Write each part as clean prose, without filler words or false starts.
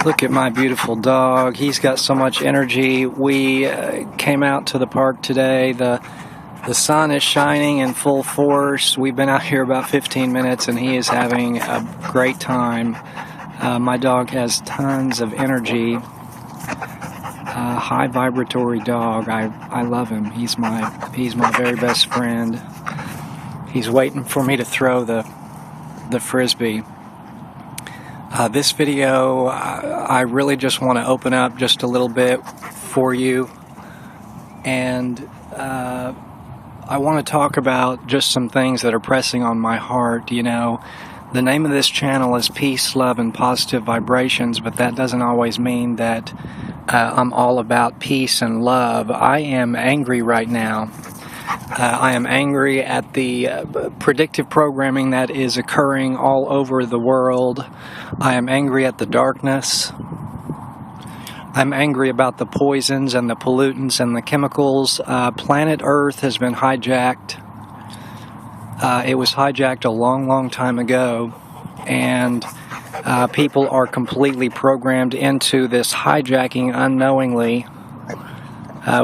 Look at my beautiful dog. He's got so much energy. We came out to the park today. The sun is shining in full force. We've been out here about 15 minutes and he is having a great time. My dog has tons of energy. High vibratory dog. I love him. He's my very best friend. He's waiting for me to throw the frisbee. This video, I really just want to open up just a little bit for you, and I want to talk about just some things that are pressing on my heart. You know, the name of this channel is Peace, Love, and Positive Vibrations, but that doesn't always mean that I'm all about peace and love. I am angry right now. I am angry at the predictive programming that is occurring all over the world. I am angry at the darkness. I'm angry about the poisons and the pollutants and the chemicals. Planet Earth has been hijacked. It was hijacked a long time ago, and people are completely programmed into this hijacking unknowingly.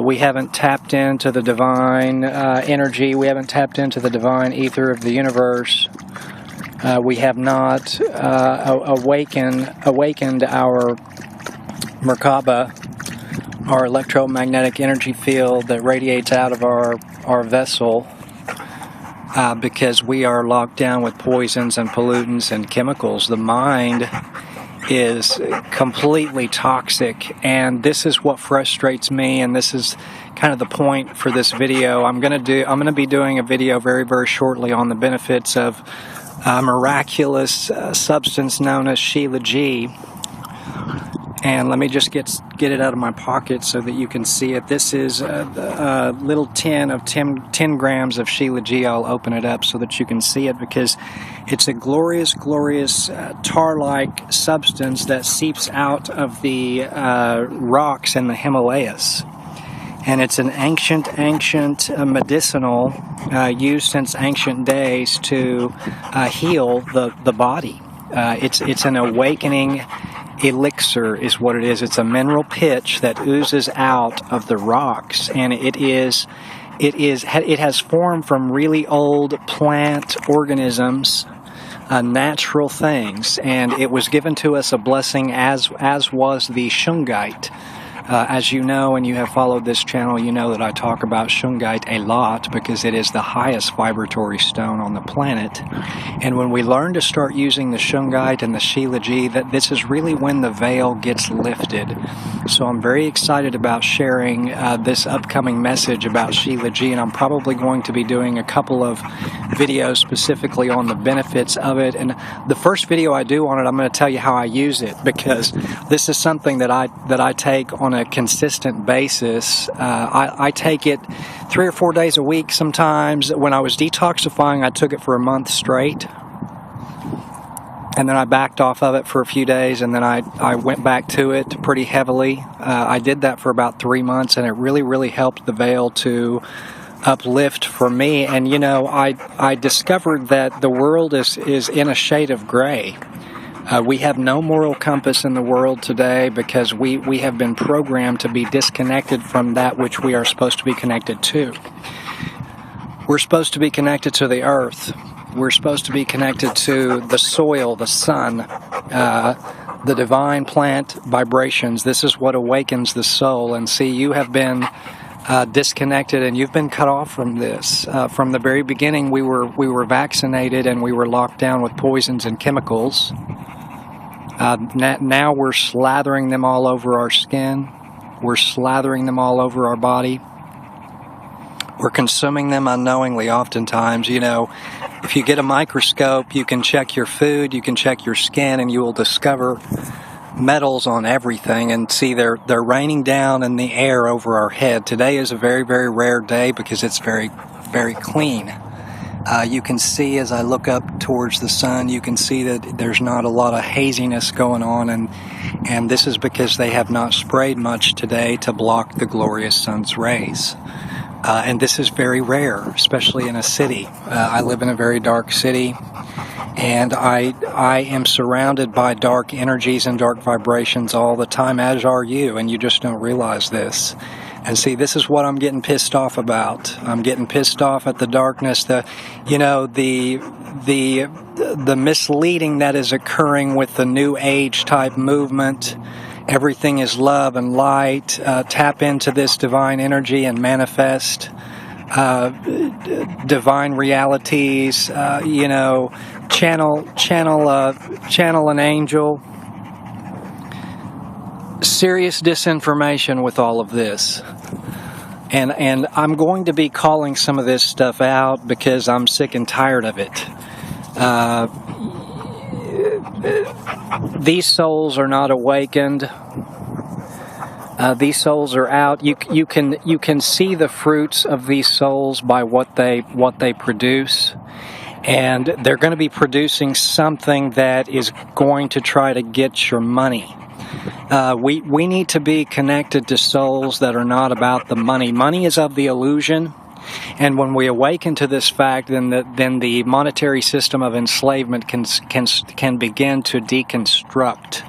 We haven't tapped into the divine energy. We haven't tapped into the divine ether of the universe. We have not awakened our Merkaba, our electromagnetic energy field that radiates out of our vessel, because we are locked down with poisons and pollutants and chemicals. The mind is completely toxic, and this is what frustrates me, and this is kind of the point for this video. I'm going to be doing a video very shortly on the benefits of a miraculous substance known as Sheila G. And let me just get it out of my pocket so that you can see it. This is a little tin of 10 grams of Sheila G. I'll open it up so that you can see it, because it's a glorious tar-like substance that seeps out of the rocks in the Himalayas. And it's an ancient medicinal used since ancient days to heal the body. It's an awakening elixir is what it is. It's a mineral pitch that oozes out of the rocks, and it has formed from really old plant organisms, natural things, and it was given to us a blessing, as was the shungite. As you know, and you have followed this channel, you know that I talk about shungite a lot because it is the highest vibratory stone on the planet. And when we learn to start using the shungite and the Sheila G, that this is really when the veil gets lifted. So I'm very excited about sharing this upcoming message about Sheila G, and I'm probably going to be doing a couple of videos specifically on the benefits of it. And the first video I do on it, I'm going to tell you how I use it, because this is something that I take on a consistent basis. I take it 3 or 4 days a week sometimes. When I was detoxifying, I took it for a month straight, and then I backed off of it for a few days, and then I went back to it pretty heavily. I did that for about 3 months, and it really helped the veil to uplift for me. And you know, I discovered that the world is in a shade of gray. We have no moral compass in the world today because we have been programmed to be disconnected from that which we are supposed to be connected to. We're supposed to be connected to the earth. We're supposed to be connected to the soil, the sun, the divine plant vibrations. This is what awakens the soul. And see, you have been disconnected, and you've been cut off from this. From the very beginning, we were vaccinated and we were locked down with poisons and chemicals. Now we're slathering them all over our skin. We're slathering them all over our body. We're consuming them unknowingly oftentimes. You know, if you get a microscope, you can check your food, you can check your skin, and you will discover metals on everything. And see, they're raining down in the air over our head. Today is a very rare day because it's very clean. You can see, as I look up towards the sun, you can see that there's not a lot of haziness going on, and this is because they have not sprayed much today to block the glorious sun's rays. And this is very rare, especially in a city. I live in a very dark city, And I am surrounded by dark energies and dark vibrations all the time, as are you, and you just don't realize this. And see, this is what I'm getting pissed off about. I'm getting pissed off at the darkness, the misleading that is occurring with the New Age type movement. Everything is love and light. Tap into this divine energy and manifest divine realities. Channel an angel. Serious disinformation with all of this. And I'm going to be calling some of this stuff out because I'm sick and tired of it. These souls are not awakened. These souls are out. You can see the fruits of these souls by what they produce. And they're going to be producing something that is going to try to get your money. We need to be connected to souls that are not about the money. Money is of the illusion, and when we awaken to this fact, then the monetary system of enslavement can begin to deconstruct.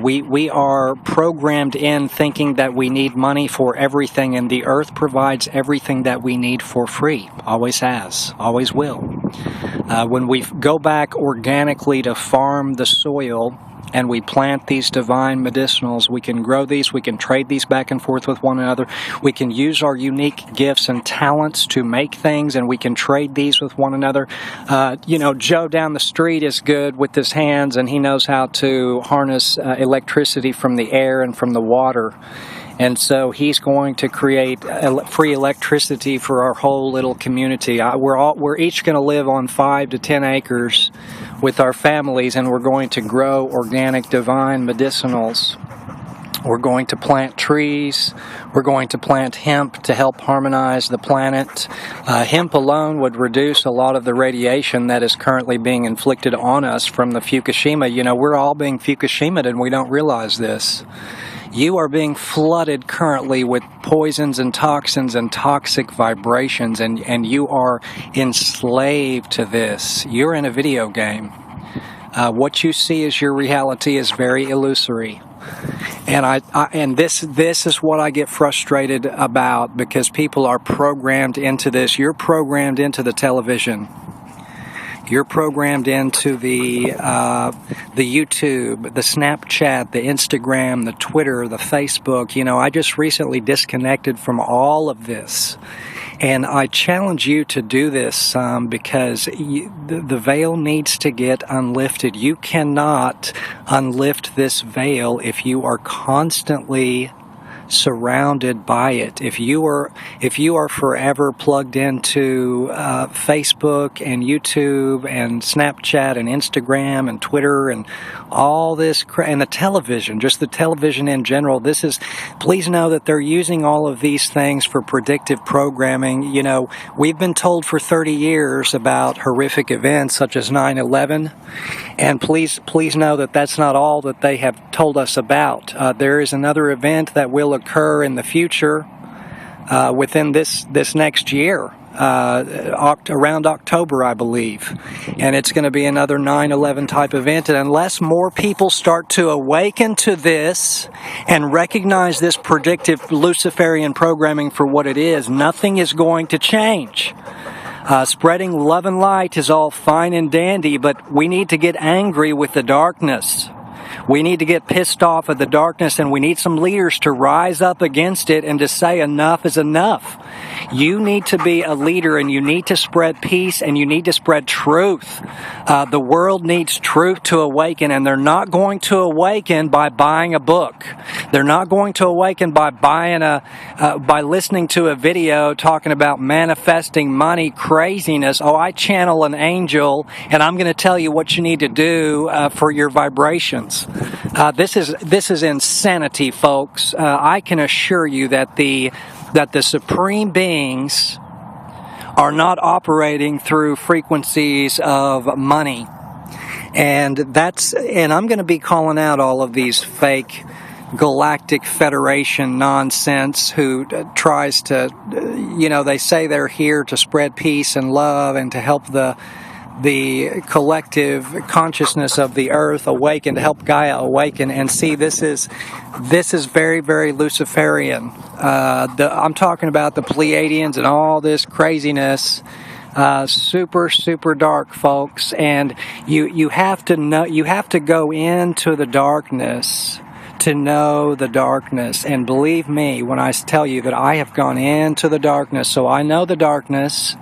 We are programmed in thinking that we need money for everything, and the earth provides everything that we need for free. Always has, always will. When we go back organically to farm the soil and we plant these divine medicinals, we can grow these, we can trade these back and forth with one another, we can use our unique gifts and talents to make things, and we can trade these with one another. Joe down the street is good with his hands, and he knows how to harness electricity from the air and from the water. And so he's going to create free electricity for our whole little community. We're each going to live on 5 to 10 acres with our families, and we're going to grow organic divine medicinals. We're going to plant trees. We're going to plant hemp to help harmonize the planet. Hemp alone would reduce a lot of the radiation that is currently being inflicted on us from the Fukushima. We're all being Fukushimaed, and we don't realize this. You are being flooded currently with poisons and toxins and toxic vibrations, and you are enslaved to this. You're in a video game. What you see as your reality is very illusory. And this is what I get frustrated about, because people are programmed into this. You're programmed into the television. You're programmed into the YouTube, the Snapchat, the Instagram, the Twitter, the Facebook. I just recently disconnected from all of this. And I challenge you to do this because the veil needs to get unlifted. You cannot unlift this veil if you are constantly surrounded by it. If you are forever plugged into Facebook and YouTube and Snapchat and Instagram and Twitter and all this and the television, just the television in general, please know that they're using all of these things for predictive programming. We've been told for 30 years about horrific events such as 9/11, and please know that that's not all that they have told us about. There is another event that will occur in the future within this next year, around October, I believe, and it's going to be another 9/11 type event. And unless more people start to awaken to this and recognize this predictive Luciferian programming for what it is, nothing is going to change. Spreading love and light is all fine and dandy, but we need to get angry with the darkness. We need to get pissed off at the darkness, and we need some leaders to rise up against it and to say enough is enough. You need to be a leader, and you need to spread peace, and you need to spread truth. The world needs truth to awaken, and they're not going to awaken by buying a book. They're not going to awaken by by listening to a video talking about manifesting money craziness. Oh, I channel an angel, and I'm going to tell you what you need to do for your vibrations. This is insanity, folks. I can assure you that the supreme beings are not operating through frequencies of money, and I'm going to be calling out all of these fake Galactic Federation nonsense who tries to, they say they're here to spread peace and love and to help the the collective consciousness of the earth awaken, to help Gaia awaken. And see, this is very, very Luciferian. I'm talking about the Pleiadians and all this craziness. Super, super dark, folks. And you have to know, you have to go into the darkness to know the darkness. And believe me when I tell you that I have gone into the darkness, so I know the darkness.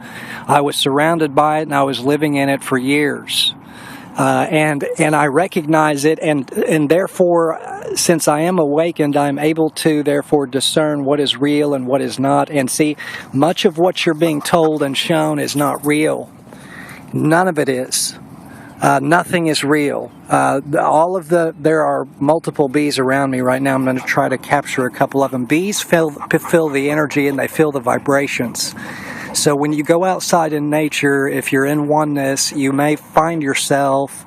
I was surrounded by it and I was living in it for years. And I recognize it, and therefore, since I am awakened, I'm able to therefore discern what is real and what is not. And see, much of what you're being told and shown is not real. None of it is. Nothing is real. There are multiple bees around me right now. I'm going to try to capture a couple of them. Bees feel the energy and they feel the vibrations. So when you go outside in nature, if you're in oneness, you may find yourself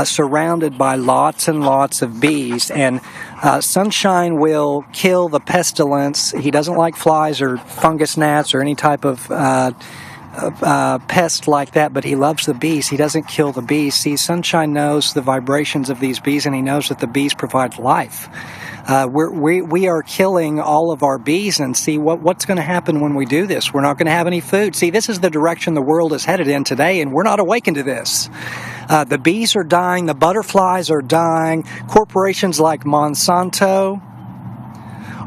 surrounded by lots and lots of bees. And sunshine will kill the pestilence. He doesn't like flies or fungus gnats or any type of pest like that, but he loves the bees. He doesn't kill the bees. See, sunshine knows the vibrations of these bees, and he knows that the bees provide life. We are killing all of our bees, and see what's going to happen when we do this. We're not going to have any food. See, this is the direction the world is headed in today, and we're not awakened to this. The bees are dying. The butterflies are dying. Corporations like Monsanto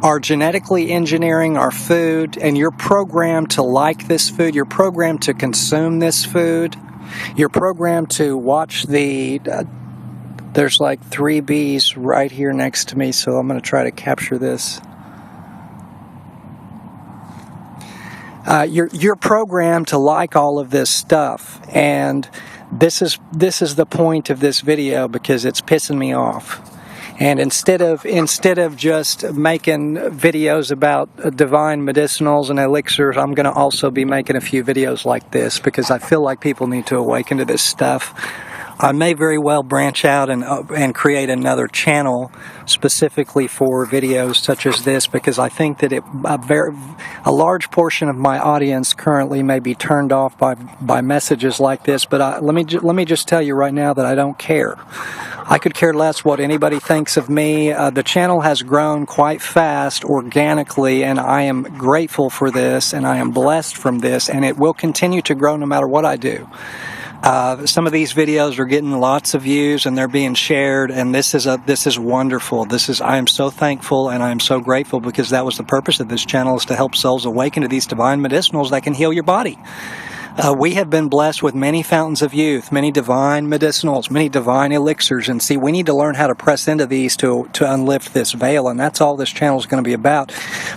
are genetically engineering our food, and you're programmed to like this food. You're programmed to consume this food. You're programmed to watch the... there's like 3 bees right here next to me, so I'm going to try to capture this. You're programmed to like all of this stuff, and this is the point of this video, because it's pissing me off. And instead of just making videos about divine medicinals and elixirs, I'm going to also be making a few videos like this, because I feel like people need to awaken to this stuff. I may very well branch out and create another channel specifically for videos such as this, because I think that a large portion of my audience currently may be turned off by messages like this. But let me just tell you right now that I don't care. I could care less what anybody thinks of me. The channel has grown quite fast organically, and I am grateful for this, and I am blessed from this, and it will continue to grow no matter what I do. Some of these videos are getting lots of views, and they're being shared, and this is wonderful. I am so thankful, and I am so grateful, because that was the purpose of this channel, is to help souls awaken to these divine medicinals that can heal your body. We have been blessed with many fountains of youth, many divine medicinals, many divine elixirs, and see, we need to learn how to press into these to unlift this veil, and that's all this channel is going to be about.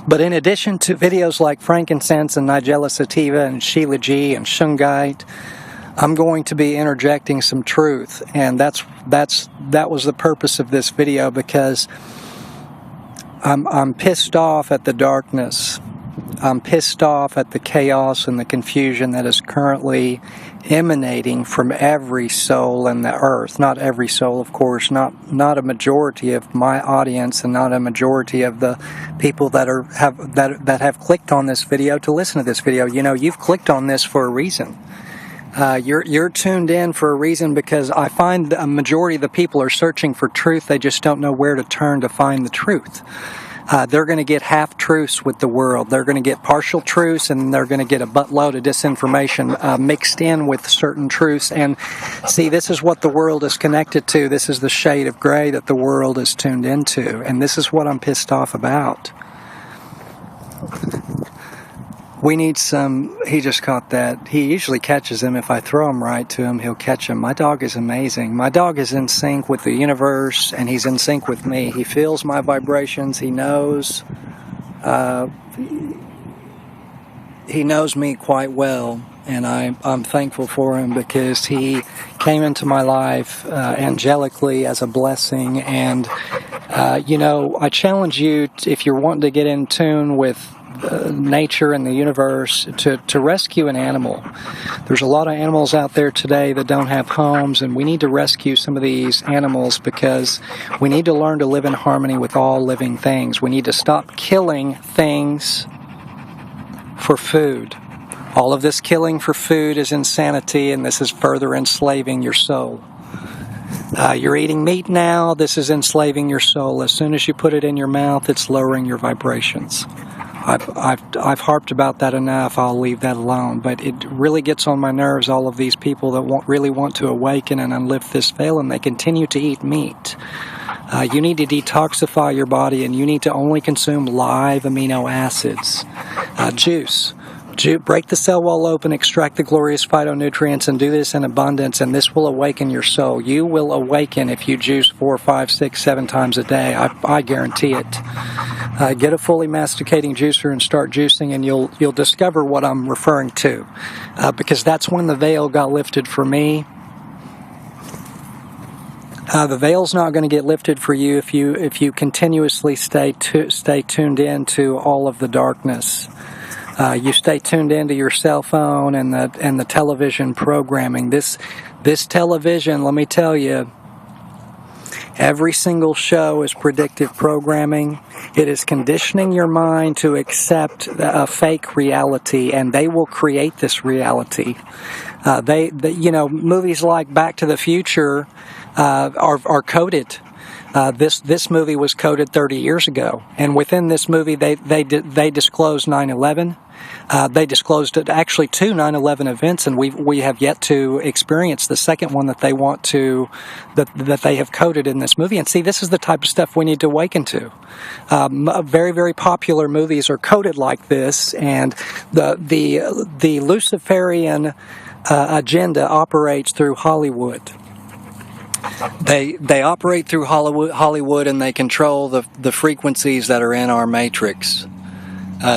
But in addition to videos like frankincense and Nigella sativa and Sheila G and Shungite, I'm going to be interjecting some truth, and that was the purpose of this video, because I'm pissed off at the darkness. I'm pissed off at the chaos and the confusion that is currently emanating from every soul in the earth. Not every soul, of course, not a majority of my audience, and not a majority of the people that have clicked on this video to listen to this video. You know, you've clicked on this for a reason. You're tuned in for a reason, because I find a majority of the people are searching for truth. They just don't know where to turn to find the truth. They're going to get half-truths with the world. They're going to get partial truths, and they're going to get a buttload of disinformation mixed in with certain truths. And see, this is what the world is connected to. This is the shade of gray that the world is tuned into. And this is what I'm pissed off about. We need some... He just caught that. He usually catches him. If I throw him right to him, he'll catch him. My dog is amazing. My dog is in sync with the universe, and he's in sync with me. He feels my vibrations. He knows... he knows me quite well, and I'm thankful for him, because he came into my life angelically as a blessing. And, you know, I challenge you, if you're wanting to get in tune with nature and the universe, to rescue an animal. There's a lot of animals out there today that don't have homes, and we need to rescue some of these animals, because we need to learn to live in harmony with all living things. We need to stop killing things for food. All of this killing for food is insanity, and this is further enslaving your soul. You're eating meat now. This is enslaving your soul. As soon as you put it in your mouth, it's lowering your vibrations. I've harped about that enough. I'll leave that alone. But it really gets on my nerves, all of these people that really want to awaken and unlift this veil, and they continue to eat meat. You need to detoxify your body, and you need to only consume live amino acids. Juice. Break the cell wall open, extract the glorious phytonutrients, and do this in abundance, and this will awaken your soul. You will awaken if you juice 4, 5, 6, 7 times a day. I guarantee it. Get a fully masticating juicer and start juicing, and you'll discover what I'm referring to, because that's when the veil got lifted for me. The veil's not going to get lifted for you if you continuously stay tuned in to all of the darkness. You stay tuned into your cell phone and the television programming. This television, let me tell you, every single show is predictive programming. It is conditioning your mind to accept a fake reality, and they will create this reality. Movies like Back to the Future are coded. This movie was coded 30 years ago, and within this movie, they disclosed 9/11. They disclosed actually 2 9/11 events, and we have yet to experience the second one that that they have coded in this movie. And see, this is the type of stuff we need to awaken to. Very, very popular movies are coded like this, and the Luciferian agenda operates through Hollywood. They operate through Hollywood, and they control the frequencies that are in our matrix.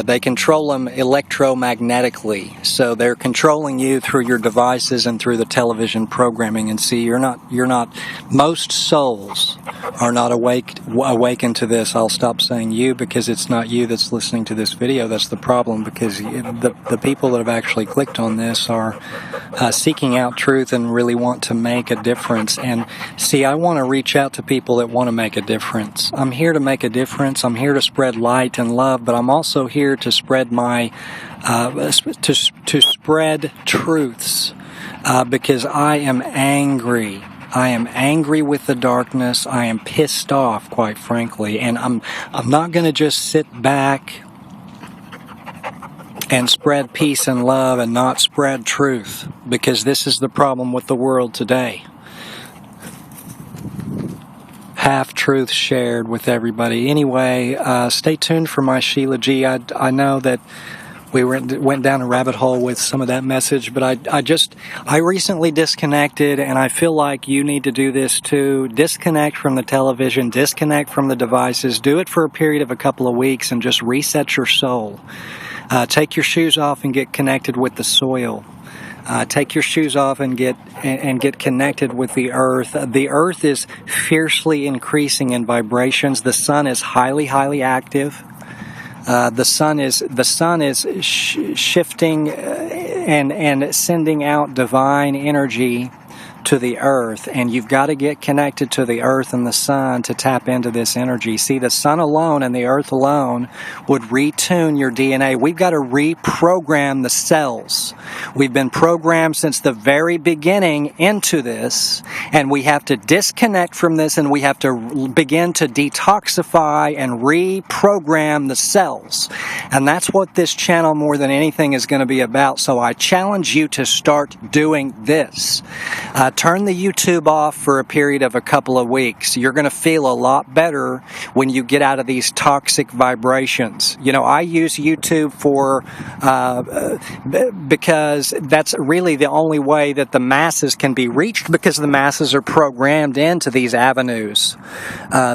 They control them electromagnetically, so they're controlling you through your devices and through the television programming. And see, you're not. Most souls are not awakened to this. I'll stop saying you, because it's not you that's listening to this video. That's the problem, because the people that have actually clicked on this are seeking out truth and really want to make a difference. And see, I want to reach out to people that want to make a difference. I'm here to make a difference. I'm here to spread light and love, but I'm also here to spread to spread truths, because I am angry. I am angry with the darkness. I am pissed off, quite frankly, and I'm not going to just sit back and spread peace and love and not spread truth, because this is the problem with the world today. Half-truths shared with everybody. Anyway, stay tuned for my Sheila G. I know that we went down a rabbit hole with some of that message, but I recently disconnected, and I feel like you need to do this too. Disconnect from the television, disconnect from the devices. Do it for a period of a couple of weeks and just reset your soul. Take your shoes off and get connected with the soil. Take your shoes off and get connected with the earth. The earth is fiercely increasing in vibrations. The sun is highly, highly active. The sun is shifting and sending out divine energy to the earth, and you've got to get connected to the earth and the sun to tap into this energy. See, the sun alone and the earth alone would retune your DNA. We've got to reprogram the cells. We've been programmed since the very beginning into this, and we have to disconnect from this, and we have to begin to detoxify and reprogram the cells. And that's what this channel more than anything is going to be about. So I challenge you to start doing this. Turn the YouTube off for a period of a couple of weeks. You're going to feel a lot better when you get out of these toxic vibrations. You know, I use YouTube because that's really the only way that the masses can be reached, because the masses are programmed into these avenues.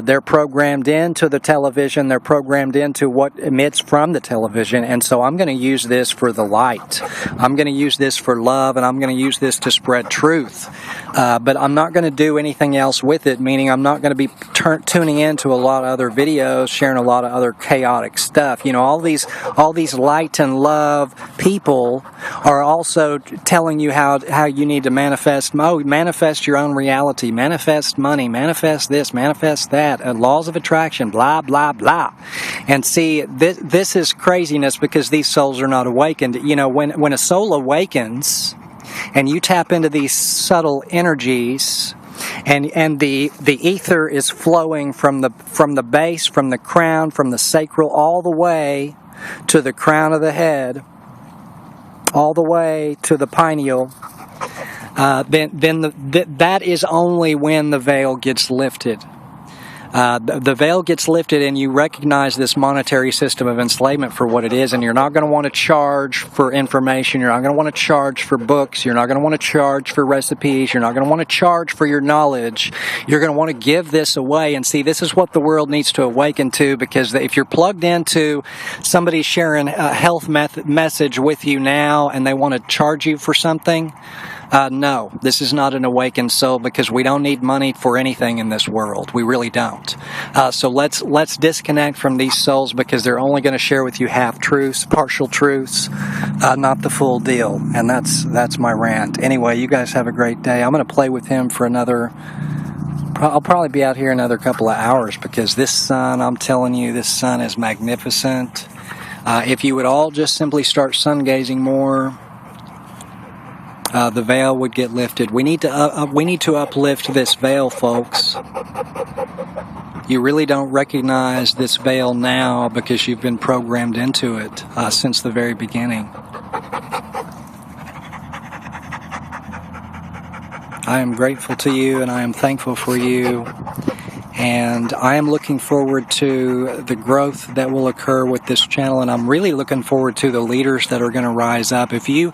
They're programmed into the television. They're programmed into what emits from the television. And so I'm going to use this for the light. I'm going to use this for love, and I'm going to use this to spread truth. But I'm not going to do anything else with it, meaning I'm not going to be tuning into a lot of other videos, sharing a lot of other chaotic stuff. You know, all these light and love people are also telling you how you need to manifest your own reality, manifest money, manifest this, manifest that, laws of attraction, blah, blah, blah. And see, this is craziness because these souls are not awakened. You know, when a soul awakens and you tap into these subtle energies, and the ether is flowing from the base, from the crown, from the sacral, all the way to the crown of the head, all the way to the pineal, then that is only when the veil gets lifted. The veil gets lifted and you recognize this monetary system of enslavement for what it is, and you're not going to want to charge for information, you're not going to want to charge for books, you're not going to want to charge for recipes, you're not going to want to charge for your knowledge. You're going to want to give this away. And see, this is what the world needs to awaken to, because if you're plugged into somebody sharing a health message with you now and they want to charge you for something, no, this is not an awakened soul, because we don't need money for anything in this world. We really don't. So let's disconnect from these souls, because they're only going to share with you half-truths, partial truths, not the full deal. And that's my rant. Anyway, you guys have a great day. I'm going to play with him for I'll probably be out here another couple of hours, because this sun, I'm telling you, this sun is magnificent. If you would all just simply start sun gazing more, the veil would get lifted. We need to uplift this veil, folks. You really don't recognize this veil now because you've been programmed into it since the very beginning. I am grateful to you, and I am thankful for you. And I am looking forward to the growth that will occur with this channel, and I'm really looking forward to the leaders that are going to rise up. If you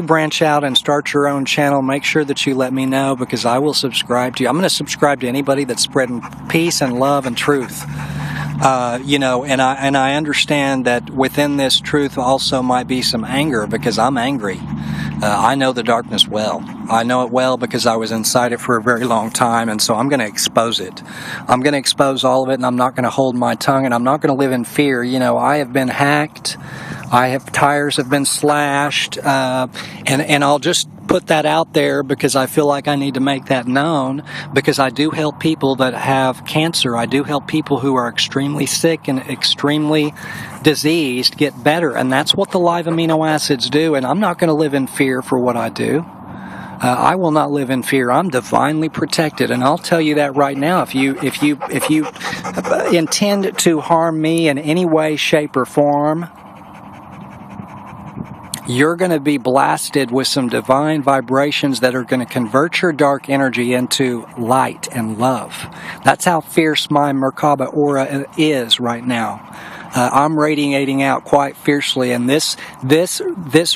branch out and start your own channel, make sure that you let me know, because I will subscribe to you. I'm going to subscribe to anybody that's spreading peace and love and truth. And I understand that within this truth also might be some anger, because I'm angry. I know the darkness well. I know it well because I was inside it for a very long time, and so I'm going to expose it. I'm going to expose all of it, and I'm not going to hold my tongue, and I'm not going to live in fear. You know, I have been hacked. Tires have been slashed, and I'll just put that out there because I feel like I need to make that known, because I do help people that have cancer. I do help people who are extremely sick and extremely diseased get better, and that's what the live amino acids do. And I'm not going to live in fear for what I do. I will not live in fear. I'm divinely protected, and I'll tell you that right now. If you intend to harm me in any way, shape, or form, you're going to be blasted with some divine vibrations that are going to convert your dark energy into light and love. That's how fierce my Merkaba aura is right now. I'm radiating out quite fiercely, and this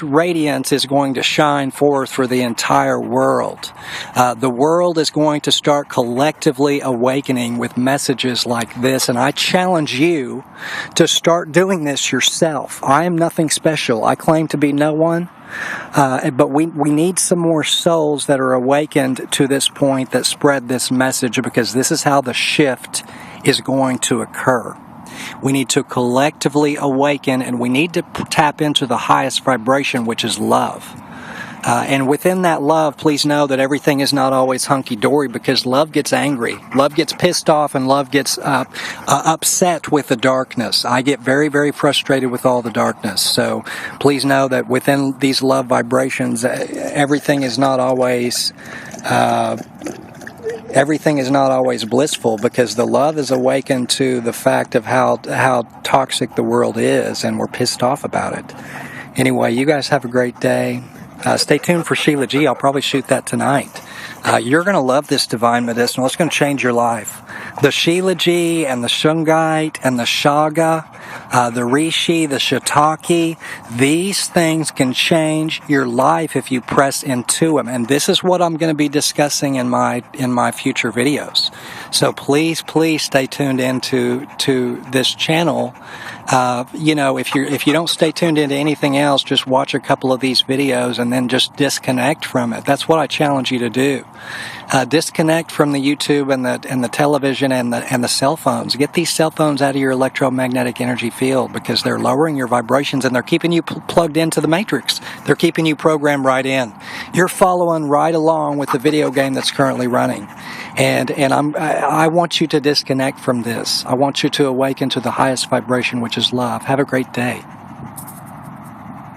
radiance is going to shine forth for the entire world. The world is going to start collectively awakening with messages like this, and I challenge you to start doing this yourself. I am nothing special. I claim to be no one. But we need some more souls that are awakened to this point that spread this message, because this is how the shift is going to occur. We need to collectively awaken, and we need to tap into the highest vibration, which is love. And within that love, please know that everything is not always hunky-dory, because love gets angry. Love gets pissed off, and love gets upset with the darkness. I get very, very frustrated with all the darkness. So please know that within these love vibrations, everything is not always blissful, because the love is awakened to the fact of how toxic the world is, and we're pissed off about it. Anyway, you guys have a great day. Stay tuned for Sheila G. I'll probably shoot that tonight. You're going to love this divine medicinal. It's going to change your life. The Sheila G and the Shungite and the Shaga, the Reishi, the Shiitake, these things can change your life if you press into them. And this is what I'm going to be discussing in my future videos. So please stay tuned into this channel. If you don't stay tuned into anything else, just watch a couple of these videos and then just disconnect from it. That's what I challenge you to do. Disconnect from the YouTube and the television and the cell phones. Get these cell phones out of your electromagnetic energy field, because they're lowering your vibrations and they're keeping you plugged into the matrix. They're keeping you programmed right in. You're following right along with the video game that's currently running. And I want you to disconnect from this. I want you to awaken to the highest vibration, which is love. Have a great day.